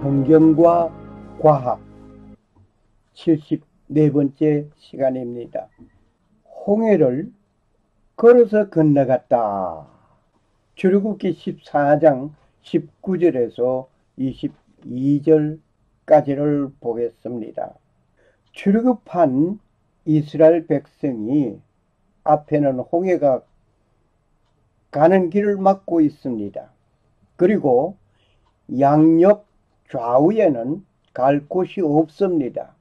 성경과 과학 74번째 시간입니다. 홍해를 걸어서 건너갔다. 출애굽기 14장 19절에서 22절까지를 보겠습니다. 출애굽한 이스라엘 백성이 앞에는 홍해가 가는 길을 막고 있습니다. 그리고 양옆 좌우에는 갈 곳이 없습니다.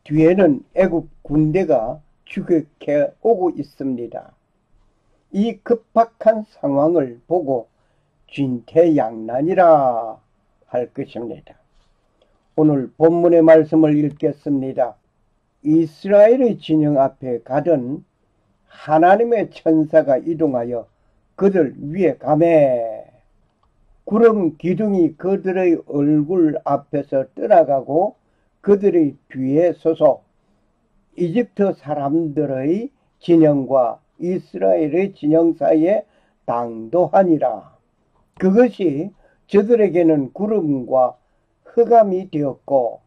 뒤에는 애굽 군대가 추격해 오고 있습니다. 이 급박한 상황을 보고 진퇴양난이라 할 것입니다. 오늘 본문의 말씀을 읽겠습니다. 이스라엘의 진영 앞에 가던 하나님의 천사가 이동하여 그들 위에 가매 구름 기둥이 그들의 얼굴 앞에서 떠나가고 그들의 뒤에 서서 이집트 사람들의 진영과 이스라엘의 진영 사이에 당도하니라. 그것이 저들에게는 구름과 흑암이 되었고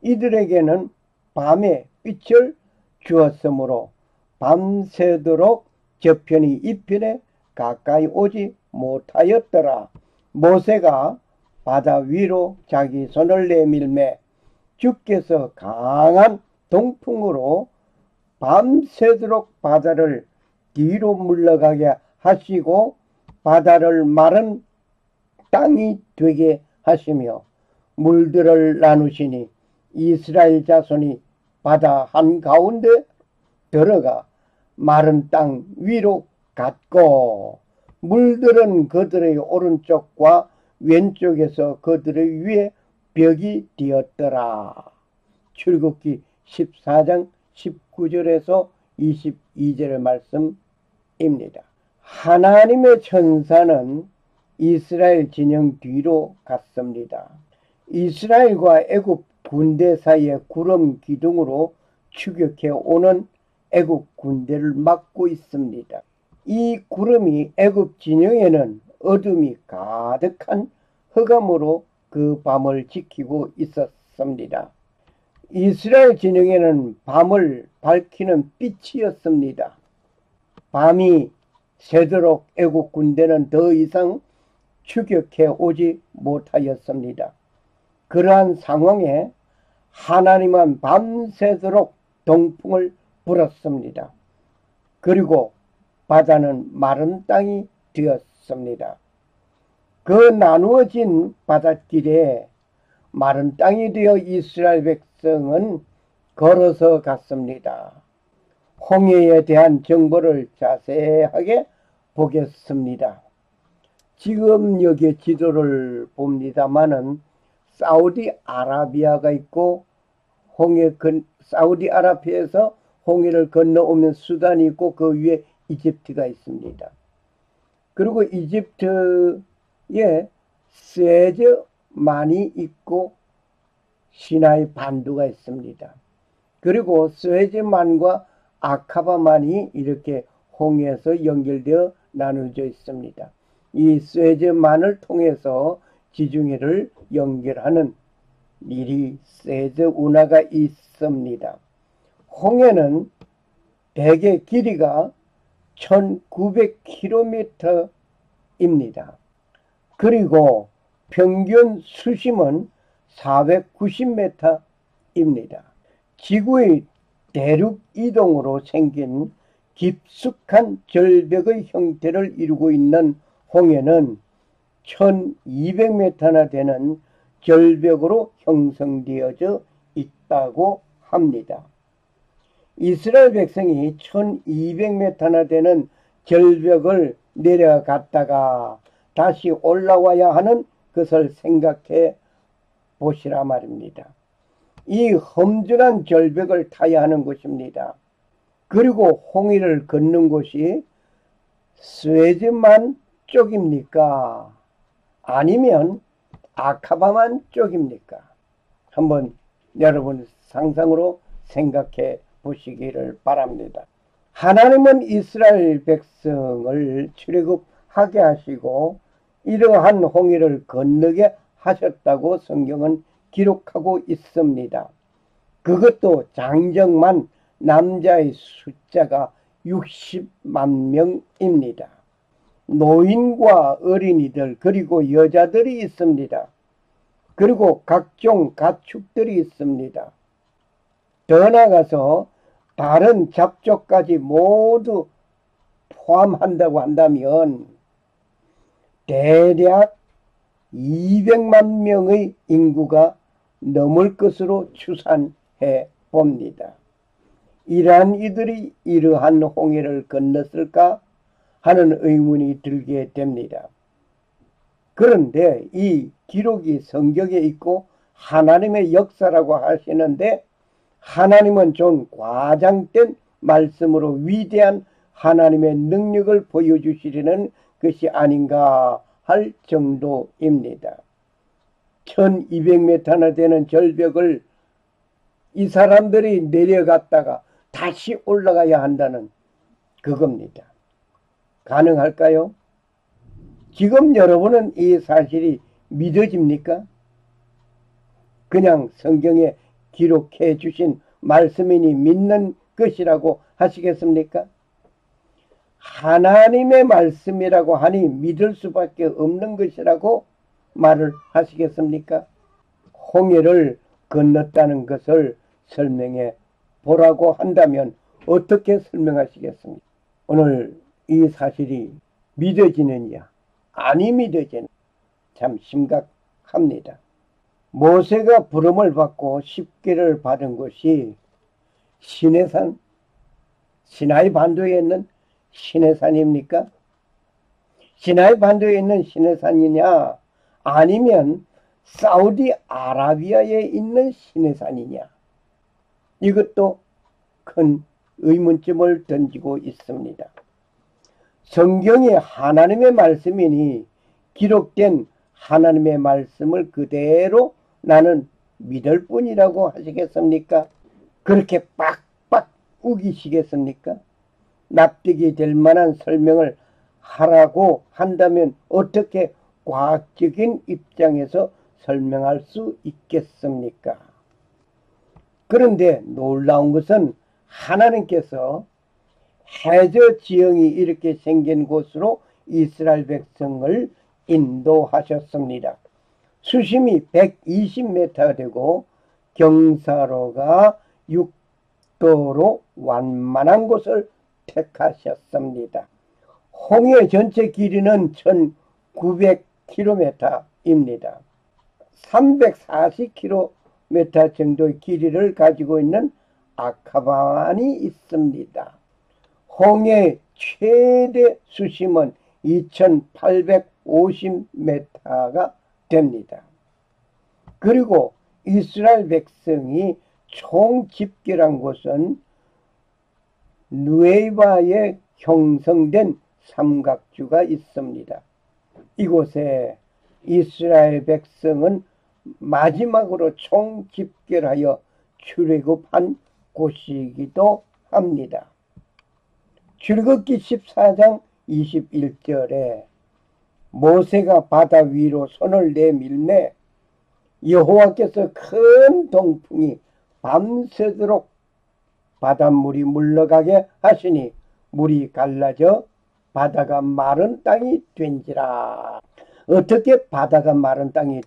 이들에게는 밤에 빛을 주었으므로 밤새도록 저편이 이편에 가까이 오지 못하였더라. 모세가 바다 위로 자기 손을 내밀매 주께서 강한 동풍으로 밤새도록 바다를 뒤로 물러가게 하시고 바다를 마른 땅이 되게 하시며 물들을 나누시니 이스라엘 자손이 바다 한가운데 들어가 마른 땅 위로 갔고 물들은 그들의 오른쪽과 왼쪽에서 그들의 위에 벽이 되었더라. 출애굽기 14장 19절에서 22절의 말씀입니다. 하나님의 천사는 이스라엘 진영 뒤로 갔습니다. 이스라엘과 애굽 군대 사이에 구름 기둥으로 추격해 오는 애굽 군대를 막고 있습니다. 이 구름이 애굽 진영에는 어둠이 가득한 흑암으로 그 밤을 지키고 있었습니다. 이스라엘 진영에는 밤을 밝히는 빛이었습니다. 밤이 새도록 애굽 군대는 더 이상 추격해 오지 못하였습니다. 그러한 상황에 하나님은 밤새도록 동풍을 불었습니다. 그리고 바다는 마른 땅이 되었습니다. 그 나누어진 바닷길에 마른 땅이 되어 이스라엘 백성은 걸어서 갔습니다. 홍해에 대한 정보를 자세하게 보겠습니다. 지금 여기 지도를 봅니다마는 사우디아라비아가 있고 사우디아라비아에서 홍해를 건너오면 수단이 있고 그 위에 이집트가 있습니다. 그리고 이집트에 스웨즈만이 있고 시나이 반도가 있습니다. 그리고 스웨즈만과 아카바만이 이렇게 홍해에서 연결되어 나누어져 있습니다. 이 스웨즈만을 통해서 지중해를 연결하는 일이 스웨즈 운하가 있습니다. 홍해는 대개 길이가 1900km입니다. 그리고 평균 수심은 490m입니다. 지구의 대륙 이동으로 생긴 깊숙한 절벽의 형태를 이루고 있는 홍해는 1200m나 되는 절벽으로 형성되어져 있다고 합니다. 이스라엘 백성이 1200m나 되는 절벽을 내려갔다가 다시 올라와야 하는 것을 생각해 보시라 말입니다. 이 험준한 절벽을 타야 하는 것입니다. 그리고 홍해를 걷는 곳이 스웨즈만 쪽입니까? 아니면 아카바만 쪽입니까? 한번 여러분 상상으로 생각해 보시기를 바랍니다. 하나님은 이스라엘 백성을 출애굽하게 하시고 이러한 홍해를 건너게 하셨다고 성경은 기록하고 있습니다. 그것도 장정만 남자의 숫자가 60만 명입니다. 노인과 어린이들 그리고 여자들이 있습니다. 그리고 각종 가축들이 있습니다. 더 나아가서 다른 잡족까지 모두 포함한다고 한다면 대략 200만 명의 인구가 넘을 것으로 추산해 봅니다. 이러한 이들이 이러한 홍해를 건넜을까 하는 의문이 들게 됩니다. 그런데 이 기록이 성경에 있고 하나님의 역사라고 하시는데 하나님은 좀 과장된 말씀으로 위대한 하나님의 능력을 보여주시려는 것이 아닌가 할 정도입니다. 1200m나 되는 절벽을 이 사람들이 내려갔다가 다시 올라가야 한다는 그겁니다. 가능할까요? 지금 여러분은 이 사실이 믿어집니까? 그냥 성경에 기록해 주신 말씀이니 믿는 것이라고 하시겠습니까? 하나님의 말씀이라고 하니 믿을 수밖에 없는 것이라고 말을 하시겠습니까? 홍해를 건넜다는 것을 설명해 보라고 한다면 어떻게 설명하시겠습니까? 오늘 이 사실이 믿어지느냐 아니 믿어지느냐 참 심각합니다. 모세가 부름을 받고 십계를 받은 곳이 시내산, 시나이 반도에 있는 시내산입니까? 시나이 반도에 있는 시내산이냐 아니면 사우디아라비아에 있는 시내산이냐, 이것도 큰 의문점을 던지고 있습니다. 성경이 하나님의 말씀이니 기록된 하나님의 말씀을 그대로 나는 믿을 뿐이라고 하시겠습니까? 그렇게 빡빡 우기시겠습니까? 납득이 될 만한 설명을 하라고 한다면 어떻게 과학적인 입장에서 설명할 수 있겠습니까? 그런데 놀라운 것은 하나님께서 해저 지형이 이렇게 생긴 곳으로 이스라엘 백성을 인도하셨습니다. 수심이 120m가 되고 경사로가 6도로 완만한 곳을 택하셨습니다. 홍해 전체 길이는 1900km입니다. 340km 정도의 길이를 가지고 있는 아카바만이 있습니다. 홍해 최대 수심은 2850m가 됩니다. 그리고 이스라엘 백성이 총 집결한 곳은 누에바에 형성된 삼각주가 있습니다. 이곳에 이스라엘 백성은 마지막으로 총 집결하여 출애굽한 곳이기도 합니다. 출애굽기 14장 21절에 모세가 바다 위로 손을 내밀매 여호와께서 큰 동풍이 밤새도록 바닷물이 물러가게 하시니 물이 갈라져 바다가 마른 땅이 된지라. 어떻게 바다가 마른 땅이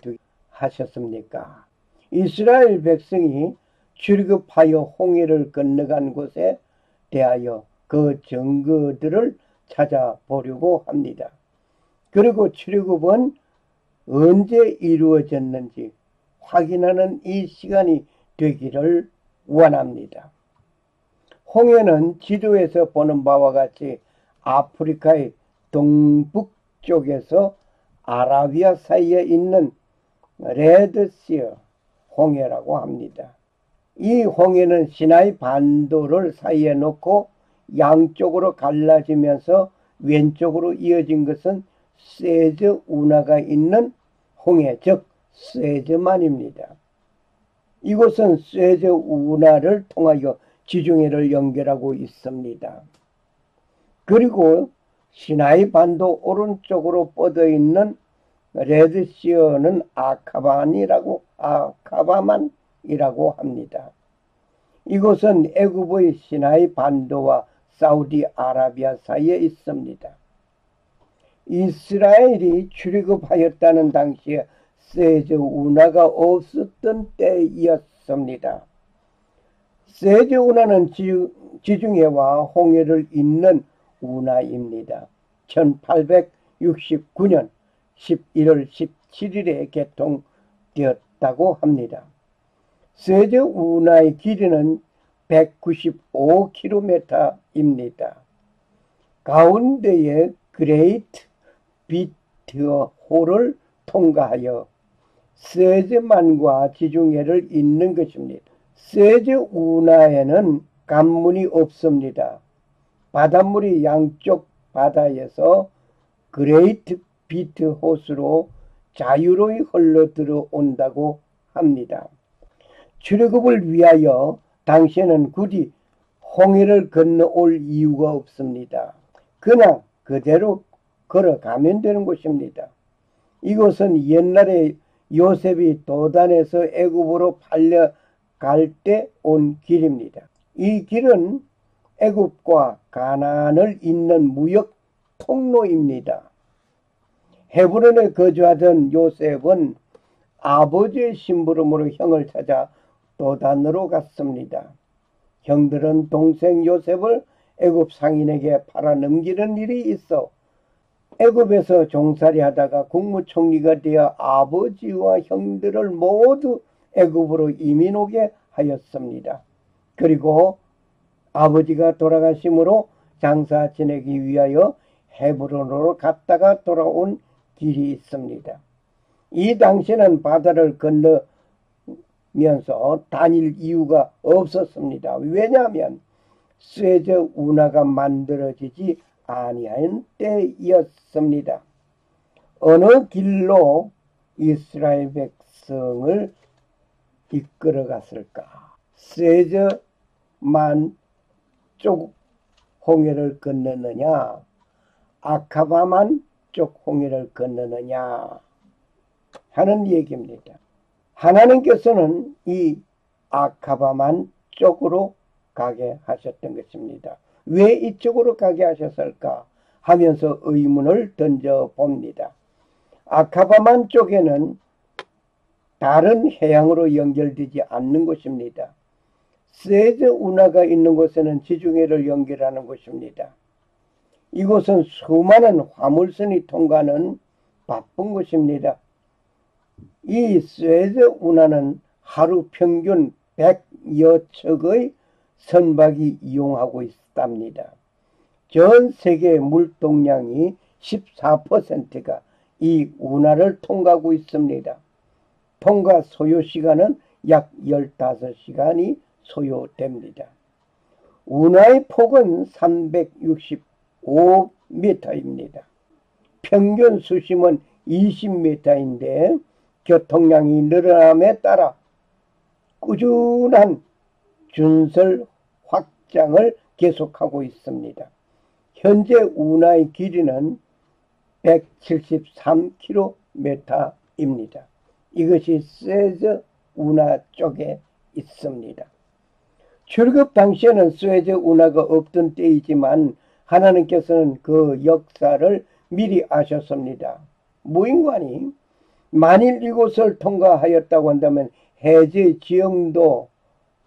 하셨습니까? 이스라엘 백성이 출애굽하여 홍해를 건너간 곳에 대하여 그 증거들을 찾아보려고 합니다. 그리고 출애굽은 언제 이루어졌는지 확인하는 이 시간이 되기를 원합니다. 홍해는 지도에서 보는 바와 같이 아프리카의 동북쪽에서 아라비아 사이에 있는 레드시어 홍해라고 합니다. 이 홍해는 시나이 반도를 사이에 놓고 양쪽으로 갈라지면서 왼쪽으로 이어진 것은 세저 운하가 있는 홍해, 즉 세저만입니다. 이곳은 세저 운하를 통하여 지중해를 연결하고 있습니다. 그리고 시나이 반도 오른쪽으로 뻗어 있는 레드시어는 아카바만이라고 합니다. 이곳은 애굽의 시나이 반도와 사우디아라비아 사이에 있습니다. 이스라엘이 출애굽하였다는 당시에 세제 운하가 없었던 때이었습니다. 세제 운하는 지중해와 홍해를 잇는 운하입니다. 1869년 11월 17일에 개통되었다고 합니다. 세제 운하의 길이는 195km입니다. 가운데에 그레이트 비트홀을 통과하여 세제만과 지중해를 잇는 것입니다. 세제 운하에는 관문이 없습니다. 바닷물이 양쪽 바다에서 그레이트 비트홀으로 자유로이 흘러 들어온다고 합니다. 출애굽을 위하여 당시에는 굳이 홍해를 건너올 이유가 없습니다. 그냥 그대로 걸어가면 되는 곳입니다. 이곳은 옛날에 요셉이 도단에서 애굽으로 팔려갈 때 온 길입니다. 이 길은 애굽과 가나안을 잇는 무역 통로입니다. 헤브론에 거주하던 요셉은 아버지의 심부름으로 형을 찾아 도단으로 갔습니다. 형들은 동생 요셉을 애굽 상인에게 팔아넘기는 일이 있어 애굽에서 종살이 하다가 국무총리가 되어 아버지와 형들을 모두 애굽으로 이민 오게 하였습니다. 그리고 아버지가 돌아가심으로 장사 지내기 위하여 헤브론으로 갔다가 돌아온 길이 있습니다. 이 당시에는 바다를 건너면서 다닐 이유가 없었습니다. 왜냐하면 세제 운하가 만들어지지 아니한 때였습니다. 어느 길로 이스라엘 백성을 이끌어 갔을까? 세제만 쪽 홍해를 건너느냐, 아카바만 쪽 홍해를 건너느냐 하는 얘기입니다. 하나님께서는 이 아카바만 쪽으로 가게 하셨던 것입니다. 왜 이쪽으로 가게 하셨을까 하면서 의문을 던져봅니다. 아카바만 쪽에는 다른 해양으로 연결되지 않는 곳입니다. 세제 운하가 있는 곳에는 지중해를 연결하는 곳입니다. 이곳은 수많은 화물선이 통과하는 바쁜 곳입니다. 이 세제 운하는 하루 평균 100여 척의 선박이 이용하고 있답니다. 전 세계 물동량이 14%가 이 운하를 통과하고 있습니다. 통과 소요시간은 약 15시간이 소요됩니다. 운하의 폭은 365m입니다. 평균 수심은 20m인데 교통량이 늘어남에 따라 꾸준한 준설 확장을 계속하고 있습니다. 현재 운하의 길이는 173km입니다. 이것이 스웨즈 운하 쪽에 있습니다. 출애굽 당시에는 스웨즈 운하가 없던 때이지만 하나님께서는 그 역사를 미리 아셨습니다. 무인관이 만일 이곳을 통과하였다고 한다면 해제 지형도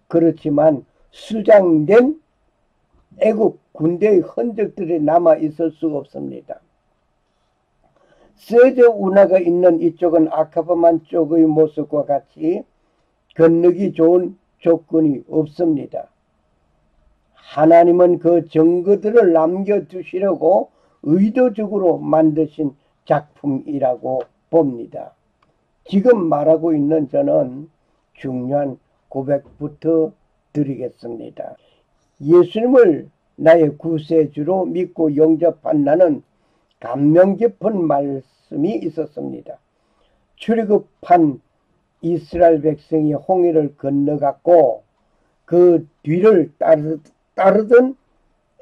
그렇지만 수장된 애굽 군대의 흔적들이 남아 있을 수가 없습니다. 세제 운하가 있는 이쪽은 아카바만 쪽의 모습과 같이 건너기 좋은 조건이 없습니다. 하나님은 그 증거들을 남겨두시려고 의도적으로 만드신 작품이라고 봅니다. 지금 말하고 있는 저는 중요한 고백부터 드리겠습니다. 예수님을 나의 구세주로 믿고 영접한 나는 감명 깊은 말씀이 있었습니다. 출애굽한 이스라엘 백성이 홍해를 건너갔고 그 뒤를 따르던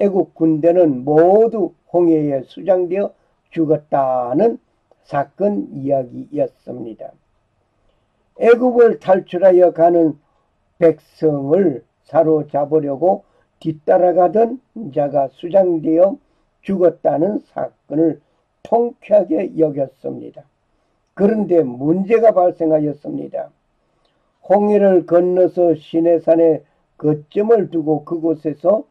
애국 군대는 모두 홍해에 수장되어 죽었다는 사건 이야기였습니다. 애굽을 탈출하여 가는 백성을 사로잡으려고 뒤따라가던 자가 수장되어 죽었다는 사건을 통쾌하게 여겼습니다. 그런데 문제가 발생하였습니다. 홍해를 건너서 시내산에 거점을 두고 그곳에서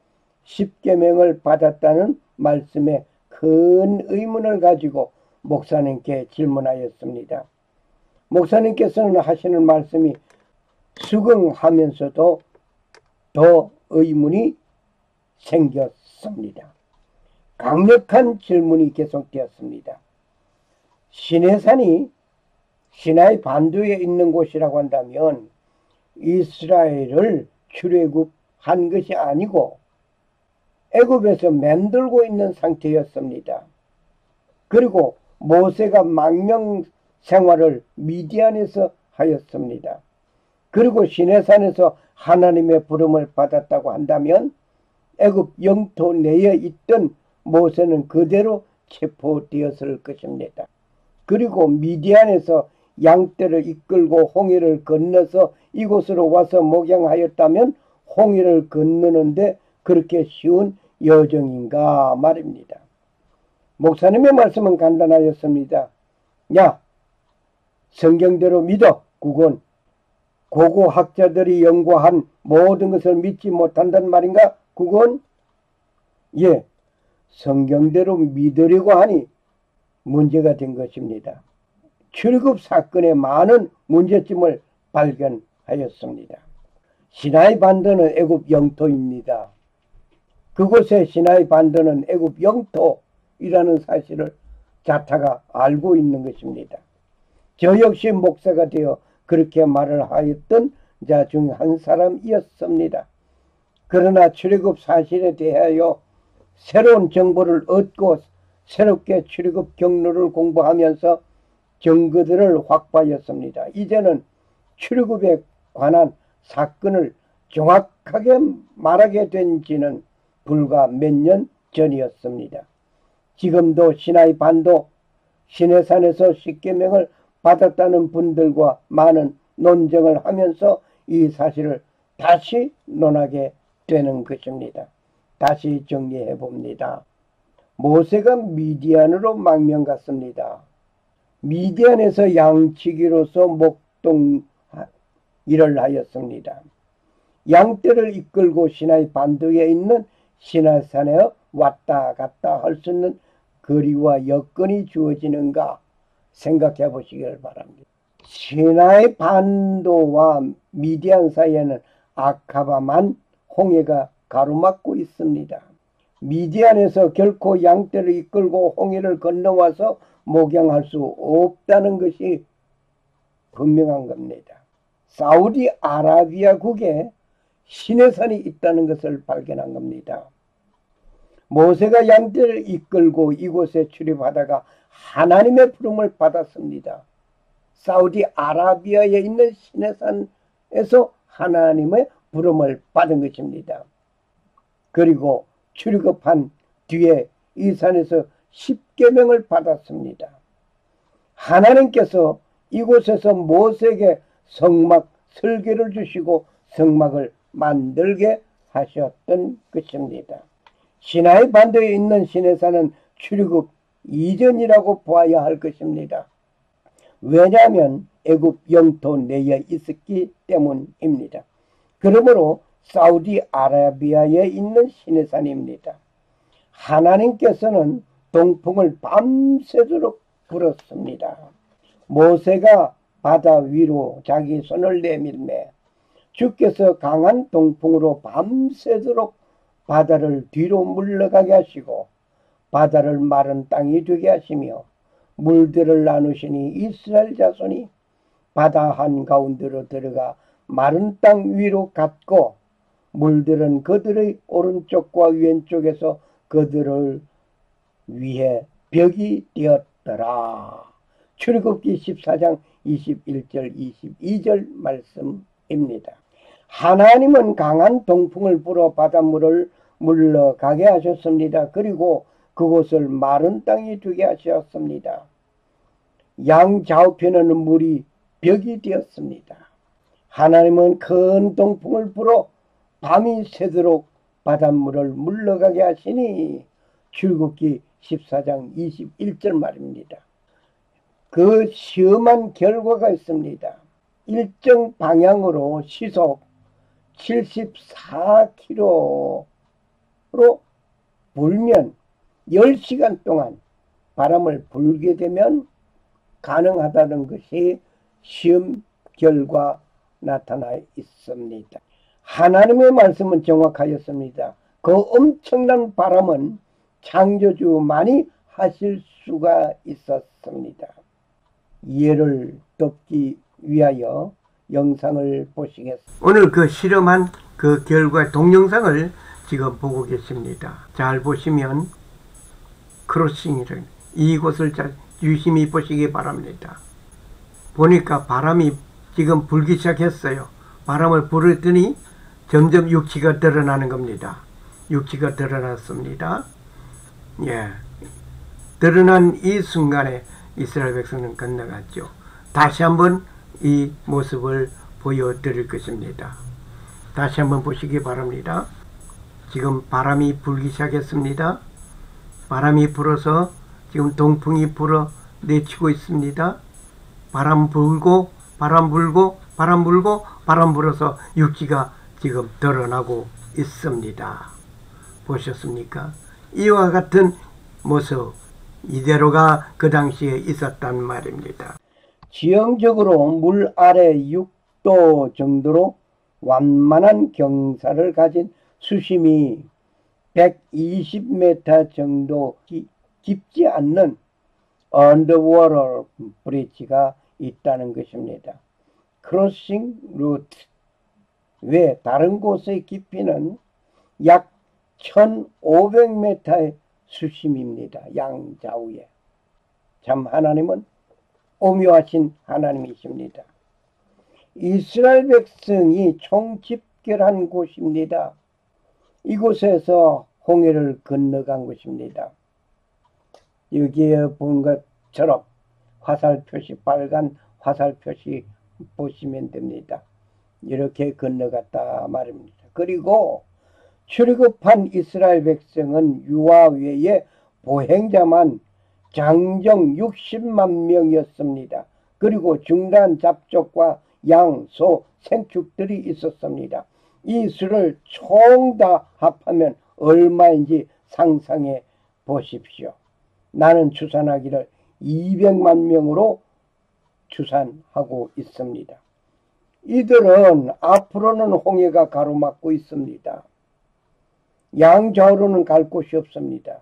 십계명을 받았다는 말씀에 큰 의문을 가지고 목사님께 질문하였습니다. 목사님께서는 하시는 말씀이 수긍하면서도 더 의문이 생겼습니다. 강력한 질문이 계속되었습니다. 시내산이 시나이 반도에 있는 곳이라고 한다면 이스라엘을 출애굽한 것이 아니고 애굽에서 맴돌고 있는 상태였습니다. 그리고 모세가 망명 생활을 미디안에서 하였습니다. 그리고 시내산에서 하나님의 부름을 받았다고 한다면 애굽 영토 내에 있던 모세는 그대로 체포되었을 것입니다. 그리고 미디안에서 양떼를 이끌고 홍해를 건너서 이곳으로 와서 목양하였다면 홍해를 건너는데 그렇게 쉬운 여정인가 말입니다. 목사님의 말씀은 간단하였습니다. 야, 성경대로 믿어. 그건 고고학자들이 연구한 모든 것을 믿지 못한단 말인가? 그건 예, 성경대로 믿으려고 하니 문제가 된 것입니다. 출애굽 사건에 많은 문제점을 발견하였습니다. 시나이 반도는 애굽 영토입니다. 그곳에 시나이 반도는 애굽 영토이라는 사실을 자타가 알고 있는 것입니다. 저 역시 목사가 되어 그렇게 말을 하였던 자 중 한 사람이었습니다. 그러나 출애굽 사실에 대하여 새로운 정보를 얻고 새롭게 출애굽 경로를 공부하면서 증거들을 확보하였습니다. 이제는 출애굽에 관한 사건을 정확하게 말하게 된 지는 불과 몇 년 전이었습니다. 지금도 시나이 반도 시내산에서 십계명을 받았다는 분들과 많은 논쟁을 하면서 이 사실을 다시 논하게 되는 것입니다. 다시 정리해 봅니다. 모세가 미디안으로 망명 갔습니다. 미디안에서 양치기로서 목동 일을 하였습니다. 양떼를 이끌고 시나이 반도에 있는 시내산에 왔다 갔다 할 수 있는 거리와 여건이 주어지는가 생각해 보시길 바랍니다. 시나이 반도와 미디안 사이에는 아카바만 홍해가 가로막고 있습니다. 미디안에서 결코 양떼를 이끌고 홍해를 건너와서 목양할 수 없다는 것이 분명한 겁니다. 사우디아라비아국에 시내산이 있다는 것을 발견한 겁니다. 모세가 양떼를 이끌고 이곳에 출입하다가 하나님의 부름을 받았습니다. 사우디아라비아에 있는 시내산에서 하나님의 부름을 받은 것입니다. 그리고 출애굽한 뒤에 이 산에서 십계명을 받았습니다. 하나님께서 이곳에서 모세에게 성막 설계를 주시고 성막을 만들게 하셨던 것입니다. 시나이 반도에 있는 시내산은 출애굽 이전이라고 보아야 할 것입니다. 왜냐하면 애굽 영토 내에 있었기 때문입니다. 그러므로 사우디아라비아에 있는 시내산입니다. 하나님께서는 동풍을 밤새도록 불었습니다. 모세가 바다 위로 자기 손을 내밀매 주께서 강한 동풍으로 밤새도록 바다를 뒤로 물러가게 하시고 바다를 마른 땅이 되게 하시며 물들을 나누시니 이스라엘 자손이 바다 한가운데로 들어가 마른 땅 위로 갔고 물들은 그들의 오른쪽과 왼쪽에서 그들을 위해 벽이 되었더라. 출애굽기 14장 21절 22절 말씀입니다. 하나님은 강한 동풍을 불어 바닷물을 물러가게 하셨습니다. 그리고 그곳을 마른 땅이 되게 하셨습니다. 양좌우편에는 물이 벽이 되었습니다. 하나님은 큰 동풍을 불어 밤이 새도록 바닷물을 물러가게 하시니 출애굽기 14장 21절 말입니다. 그 시험한 결과가 있습니다. 일정 방향으로 시속 74km로 불면 10시간 동안 바람을 불게 되면 가능하다는 것이 시험 결과 나타나 있습니다. 하나님의 말씀은 정확하였습니다. 그 엄청난 바람은 창조주만이 하실 수가 있었습니다. 이해를 돕기 위하여 영상을 보시겠습니다. 오늘 그 실험한 그 결과 동영상을 지금 보고 계십니다. 잘 보시면 크로싱이를 이곳을 잘 유심히 보시기 바랍니다. 보니까 바람이 지금 불기 시작했어요. 바람을 불었더니 점점 육지가 드러나는 겁니다. 육지가 드러났습니다. 예, 드러난 이 순간에 이스라엘 백성은 건너갔죠. 다시 한번 이 모습을 보여드릴 것입니다. 다시 한번 보시기 바랍니다. 지금 바람이 불기 시작했습니다. 바람이 불어서 지금 동풍이 불어 내치고 있습니다. 바람 불고 바람 불고 바람 불고 바람 불어서 육지가 지금 드러나고 있습니다. 보셨습니까? 이와 같은 모습 이대로가 그 당시에 있었단 말입니다. 지형적으로 물 아래 6도 정도로 완만한 경사를 가진 수심이 120m 정도 깊지 않는 언더워터 브릿지가 있다는 것입니다. 크로싱 루트 외 다른 곳의 깊이는 약 1500m의 수심입니다. 양좌우에. 참 하나님은 오묘하신 하나님이십니다. 이스라엘 백성이 총집결한 곳입니다. 이곳에서 홍해를 건너간 것입니다. 여기에 본 것처럼 화살 표시, 빨간 화살 표시 보시면 됩니다. 이렇게 건너갔다 말입니다. 그리고 출애굽한 이스라엘 백성은 유아 외에 보행자만 장정 60만 명이었습니다. 그리고 중단 잡족과 양, 소, 생축들이 있었습니다. 이 수를 총 다 합하면 얼마인지 상상해 보십시오. 나는 추산하기를 200만 명으로 추산하고 있습니다. 이들은 앞으로는 홍해가 가로막고 있습니다. 양좌우로는 갈 곳이 없습니다.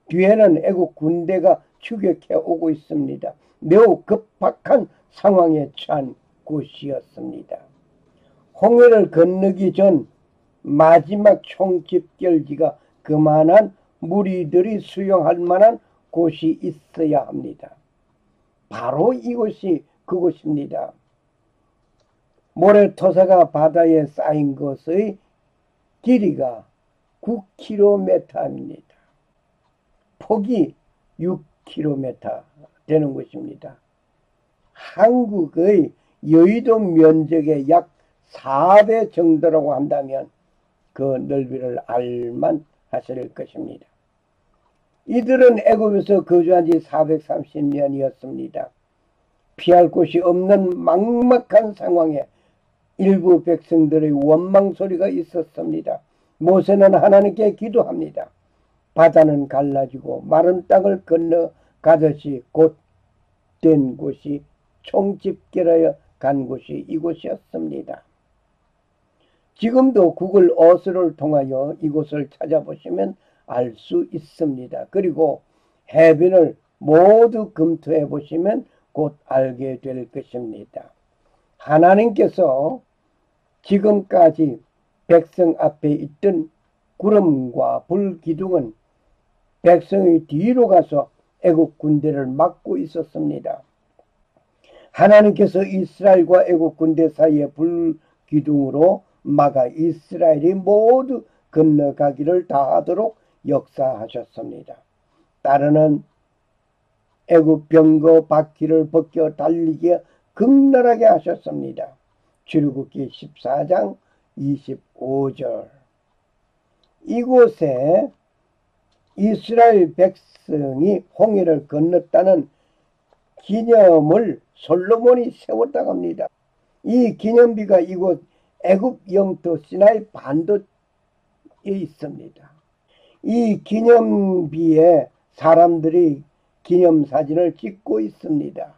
뒤에는 애국 군대가 추격해 오고 있습니다. 매우 급박한 상황에 처한 곳이었습니다. 홍해를 건너기 전 마지막 총집결지가 그만한 무리들이 수용할 만한 곳이 있어야 합니다. 바로 이곳이 그곳입니다. 모래토사가 바다에 쌓인 것의 길이가 9km입니다. 폭이 6km 되는 것입니다. 한국의 여의도 면적의 약 4배 정도라고 한다면 그 넓이를 알만 하실 것입니다. 이들은 애굽에서 거주한 지 430년이었습니다. 피할 곳이 없는 막막한 상황에 일부 백성들의 원망 소리가 있었습니다. 모세는 하나님께 기도합니다. 바다는 갈라지고 마른 땅을 건너가듯이 곧 된 곳이 총집결하여 간 곳이 이곳이었습니다. 지금도 구글 어스를 통하여 이곳을 찾아보시면 알 수 있습니다. 그리고 해변을 모두 검토해 보시면 곧 알게 될 것입니다. 하나님께서 지금까지 백성 앞에 있던 구름과 불 기둥은 백성의 뒤로 가서 애국 군대를 막고 있었습니다. 하나님께서 이스라엘과 애국 군대 사이에 불 기둥으로 막아 이스라엘이 모두 건너가기를 다하도록 역사하셨습니다. 따르는 애굽 병거 바퀴를 벗겨 달리게 극렬하게 하셨습니다. 출애굽기 14장 25절. 이곳에 이스라엘 백성이 홍해를 건넜다는 기념을 솔로몬이 세웠다고 합니다. 이 기념비가 이곳 애굽 영토 시나이 반도에 있습니다. 이 기념비에 사람들이 기념사진을 찍고 있습니다.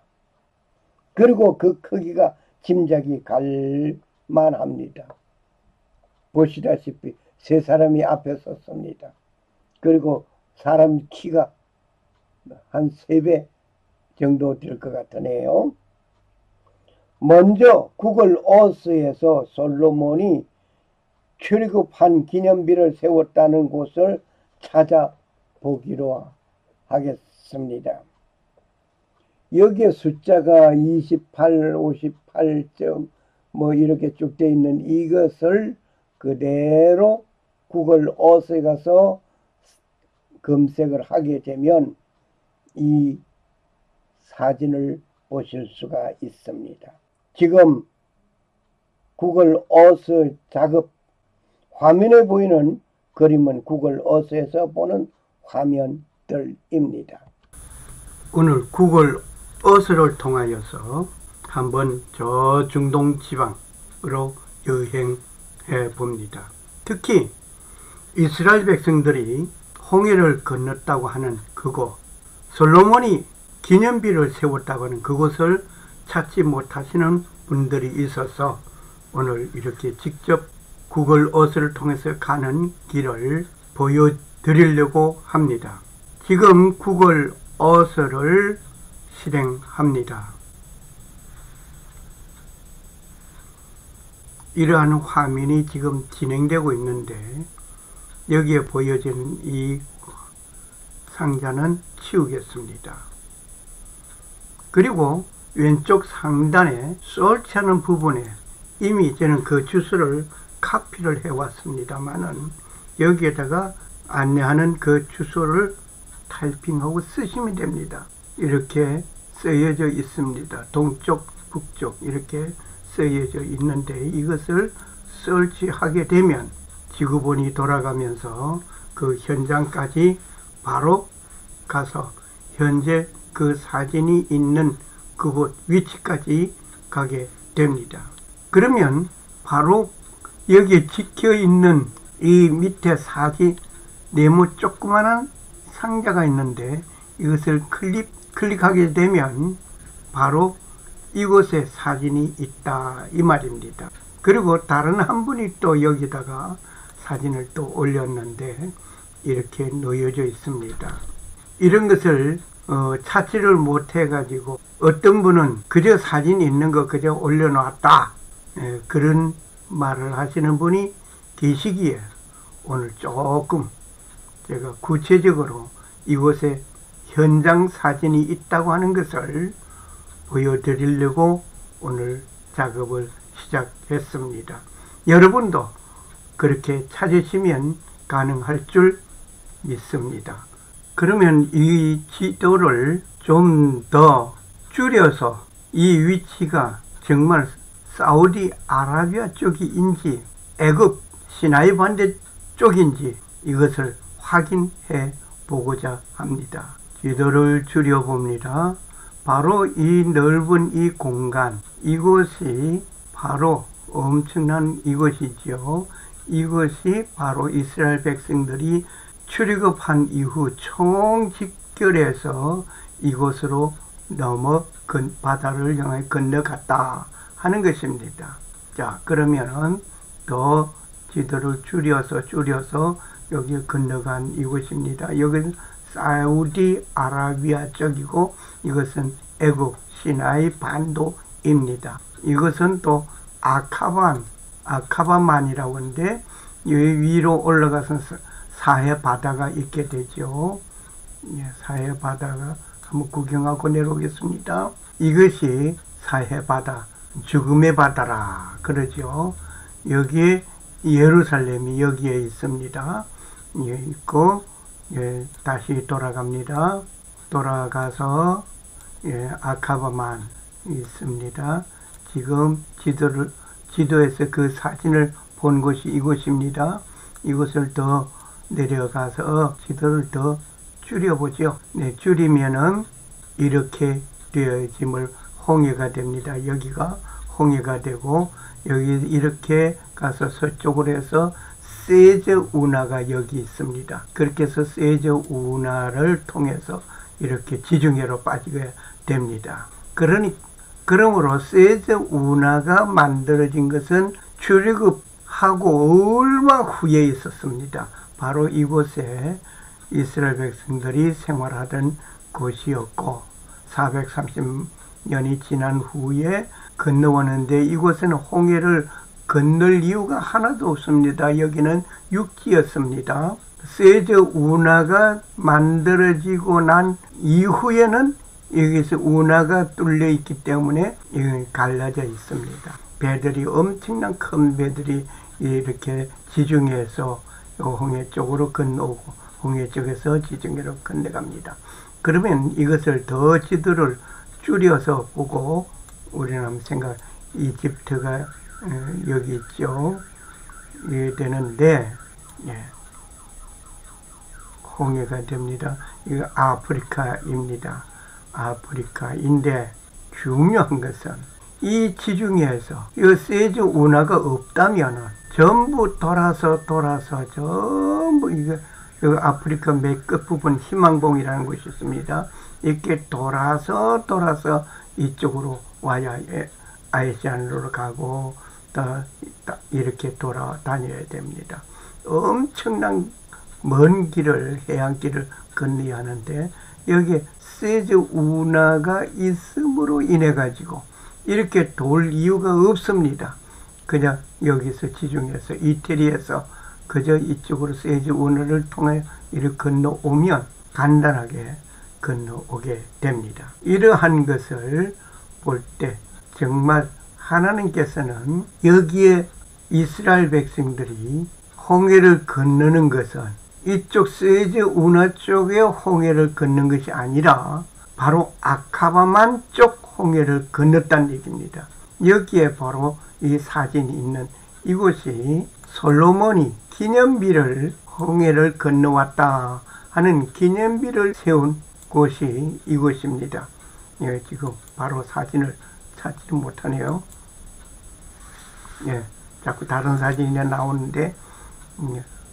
그리고 그 크기가 짐작이 갈 만합니다. 보시다시피 세 사람이 앞에 섰습니다. 그리고 사람 키가 한 3배 정도 될 것 같으네요. 먼저 구글 어스에서 솔로몬이 출애굽한 기념비를 세웠다는 곳을 찾아보기로 하겠습니다. 여기에 숫자가 28, 58점 뭐 이렇게 쭉 되어 있는 이것을 그대로 구글 어스에 가서 검색을 하게 되면 이 사진을 보실 수가 있습니다. 지금 구글 어스 작업 화면에 보이는 그림은 구글 어스에서 보는 화면들입니다. 오늘 구글 어스를 통하여서 한번 저 중동 지방으로 여행해 봅니다. 특히 이스라엘 백성들이 홍해를 건넜다고 하는 그곳, 솔로몬이 기념비를 세웠다고 하는 그곳을 찾지 못하시는 분들이 있어서 오늘 이렇게 직접 구글 어스를 통해서 가는 길을 보여드리려고 합니다. 지금 구글 어스를 실행합니다. 이러한 화면이 지금 진행되고 있는데 여기에 보여지는 이 상자는 치우겠습니다. 그리고 왼쪽 상단에 설치하는 부분에 이미 저는 그 주소를 카피를 해왔습니다만은 여기에다가 안내하는 그 주소를 타이핑하고 쓰시면 됩니다. 이렇게 쓰여져 있습니다. 동쪽, 북쪽 이렇게 쓰여져 있는데 이것을 설치하게 되면 지구본이 돌아가면서 그 현장까지 바로 가서 현재 그 사진이 있는 그곳 위치까지 가게 됩니다. 그러면 바로 여기에 찍혀 있는 이 밑에 사진 네모 조그마한 상자가 있는데 이것을 클릭하게 되면 바로 이곳에 사진이 있다 이 말입니다. 그리고 다른 한 분이 또 여기다가 사진을 또 올렸는데 이렇게 놓여져 있습니다. 이런 것을 찾지를 못해 가지고 어떤 분은 그저 사진 있는 거 그저 올려놨다 그런 말을 하시는 분이 계시기에 오늘 조금 제가 구체적으로 이곳에 현장 사진이 있다고 하는 것을 보여드리려고 오늘 작업을 시작했습니다. 여러분도 그렇게 찾으시면 가능할 줄 믿습니다. 그러면 이 지도를 좀 더 줄여서 이 위치가 정말 사우디아라비아 쪽인지 애굽 시나이 반도 쪽인지 이것을 확인해 보고자 합니다. 지도를 줄여 봅니다. 바로 이 넓은 이 공간, 이곳이 바로 엄청난 이곳이죠. 이것이 바로 이스라엘 백성들이 출애굽한 이후 총집결해서 이곳으로 넘어 바다를 향해 건너갔다 하는 것입니다. 자, 그러면은 더 지도를 줄여서 여기 건너간 이곳입니다. 여기는 사우디아라비아 쪽이고 이것은 애굽 시나이 반도입니다. 이것은 또 아카바만이라고 하는데 위로 올라가서 사해 바다가 있게 되죠. 사해 바다가 한번 구경하고 내려오겠습니다. 이것이 사해 바다, 죽음의 바다라 그러죠. 여기에 예루살렘이 여기에 있습니다. 있고 다시 돌아갑니다. 돌아가서 아카바만 있습니다. 지금 지도에서 그 사진을 본 곳이 이곳입니다. 이곳을 더 내려가서 지도를 더 줄여보죠. 네, 줄이면은 이렇게 되어짐을 홍해가 됩니다. 여기가 홍해가 되고 여기 이렇게 가서 서쪽으로 해서 세저 운하가 여기 있습니다. 그렇게 해서 세저 운하를 통해서 이렇게 지중해로 빠지게 됩니다. 그러므로 세저 운하가 만들어진 것은 출애굽하고 얼마 후에 있었습니다. 바로 이곳에 이스라엘 백성들이 생활하던 곳이었고 430년이 지난 후에 건너오는데 이곳에는 홍해를 건널 이유가 하나도 없습니다. 여기는 육지였습니다. 세저 운하가 만들어지고 난 이후에는 여기서 운하가 뚫려 있기 때문에 갈라져 있습니다. 배들이 엄청난 큰 배들이 이렇게 지중해에서 홍해 쪽으로 건너오고 홍해 쪽에서 지중해로 건너갑니다. 그러면 이것을 더 지도를 줄여서 보고 우리는 한번 생각, 이집트가 여기 있죠. 이게 되는데 홍해가 됩니다. 이거 아프리카입니다. 아프리카인데 중요한 것은 이 지중해에서 이 세저 운하가 없다면 전부 돌아서 전부 이거 아프리카 맨 끝부분 희망봉이라는 곳이 있습니다. 이렇게 돌아서 이쪽으로 와야 아시아로 가고 또 이렇게 돌아다녀야 됩니다. 엄청난 먼 길을 해안길을 건너야 하는데 여기에 세저 운하가 있음으로 인해 가지고 이렇게 돌 이유가 없습니다. 그냥 여기서 지중해에서 이태리에서 그저 이쪽으로 세저 운하를 통해 이렇게 건너오면 간단하게 건너오게 됩니다. 이러한 것을 볼 때 정말 하나님께서는 여기에 이스라엘 백성들이 홍해를 건너는 것은 이쪽 세저 운하 쪽에 홍해를 건넌 것이 아니라 바로 아카바만 쪽 홍해를 건넜다는 얘기입니다. 여기에 바로 이 사진이 있는 이곳이 솔로몬이 기념비를 홍해를 건너왔다 하는 기념비를 세운 곳이 이곳입니다. 지금 바로 사진을 찾지 못하네요. 자꾸 다른 사진이 나오는데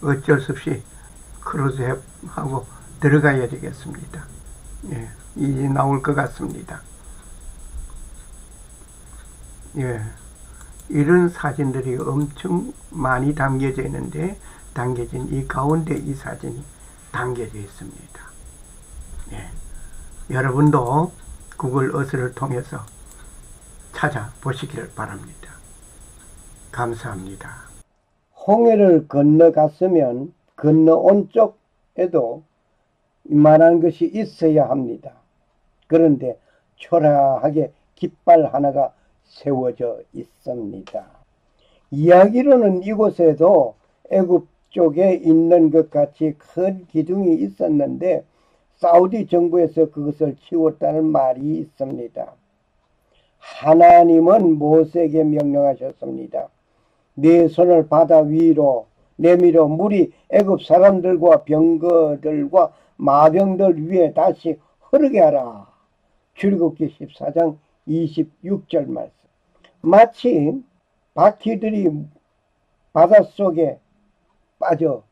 어쩔 수 없이 크로즈앱하고 들어가야 되겠습니다. 이제 나올 것 같습니다. 이런 사진들이 엄청 많이 담겨져 있는데 담겨진 이 가운데 이 사진이 담겨져 있습니다. 여러분도 구글 어스를 통해서 찾아보시기를 바랍니다. 감사합니다. 홍해를 건너갔으면 건너온 쪽에도 이만한 것이 있어야 합니다. 그런데 초라하게 깃발 하나가 세워져 있습니다. 이야기로는 이곳에도 애굽 쪽에 있는 것 같이 큰 기둥이 있었는데 사우디 정부에서 그것을 치웠다는 말이 있습니다. 하나님은 모세에게 명령하셨습니다. 네 손을 바다 위로 내밀어 물이 애굽 사람들과 병거들과 마병들 위에 다시 흐르게 하라. 출애굽기 14장 26절 말씀. 마치 바퀴들이 바닷속에 빠져